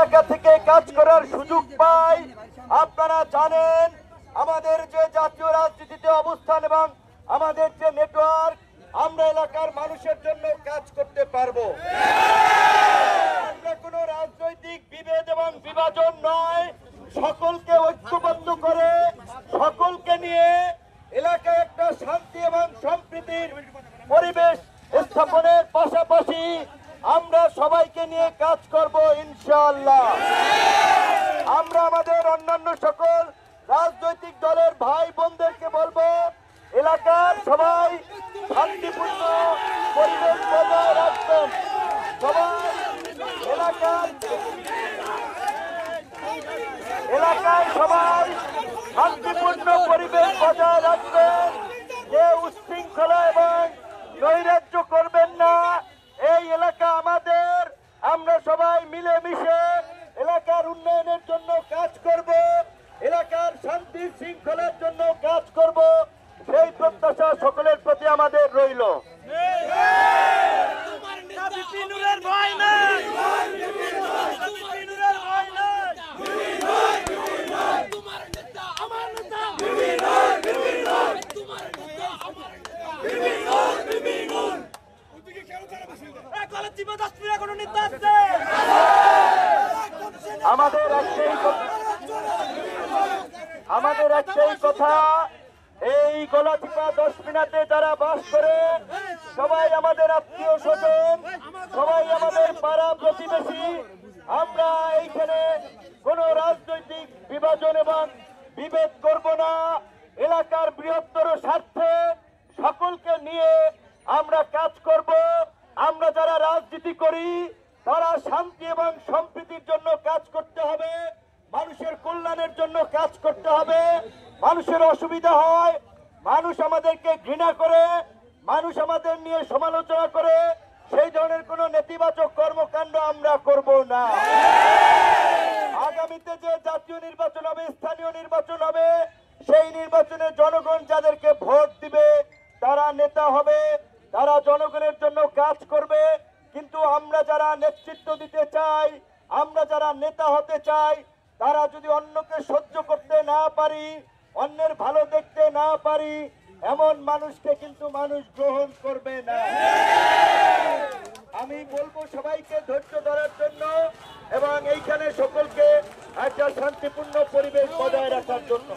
এলাকা থেকে কাজ করার সুযোগ পাই। আপনারা জানেন আমাদের যে জাতীয় রাজনীতিতে অবস্থান এবং আমাদের যে নেটওয়ার্ক, আমরা এলাকার মানুষের জন্য কাজ করতে পারবো। আমরা কোনো রাজনৈতিক বিভেদ এবং বিভাজন নয়, সকলকে ঐক্যবদ্ধ করে সকলকে নিয়ে এলাকায় একটা শান্তি এবং সম্প্রীতির পরিবেশ স্থাপনের পাশাপাশি আমরা সবাইকে নিয়ে কাজ করব ইনশাআল্লাহ। আমরা আমাদের অন্যান্য সকল রাজনৈতিক দলের ভাই বোনদেরকে বলবো, এলাকার সবাই শান্তিপূর্ণ পরিবেশ বজায় রাখবেন। সবাই এলাকায় সবাই শান্তিপূর্ণ পরিবেশ বজায় রাখবেন। যে উশৃঙ্খলা এবং নৈরাজ্য করবেন না। এই এলাকা আমাদের, আমরা সবাই মিলেমিশে এলাকার উন্নয়নের জন্য কাজ করব, এলাকার শান্তি শৃঙ্খলার জন্য কাজ করব। সেই প্রত্যাশা সকলের প্রতি আমাদের রইল। আমাদের একটাই কথা, এই গলাচিপা 10 মিনিটে যারা বাস করে সবাই আমাদের আত্মীয় স্বজন, সবাই আমাদের পাড়া প্রতিবেশী। আমরা এইখানে কোনো রাজনৈতিক বিভাজন এবং বিভেদ করব না। এলাকার বৃহত্তর স্বার্থে সকলকে নিয়ে আমরা কাজ করব। আমরা যারা রাজনীতি করি তারা শান্তি এবং সম্প্রীতির জন্য কাজ করতে হবে, মানুষের কল্যাণের জন্য কাজ করতে হবে। মানুষের অসুবিধা হয়, মানুষ আমাদেরকে ঘৃণা করে, মানুষ আমাদের নিয়ে সমালোচনা করে, সেই ধরনের কোন নেতিবাচক কর্মকাণ্ড আমরা করব না। আগামীতে যে জাতীয় নির্বাচন হবে, স্থানীয় নির্বাচন হবে, সেই নির্বাচনে জনগণ যাদেরকে ভোট দিবে তারা নেতা হবে, তারা জনগণের জন্য কাজ করবে। কিন্তু আমরা যারা নেতৃত্ব দিতে চাই, আমরা যারা নেতা হতে চাই, তারা যদি অন্যকে সহ্য করতে না পারি, অন্যের ভালো দেখতে না পারি, এমন মানুষকে কিন্তু মানুষ গ্রহণ করবে না। আমি বলবো সবাইকে ধৈর্য ধরার জন্য এবং এইখানে সকলকে একটা শান্তিপূর্ণ পরিবেশ বজায় রাখার জন্য।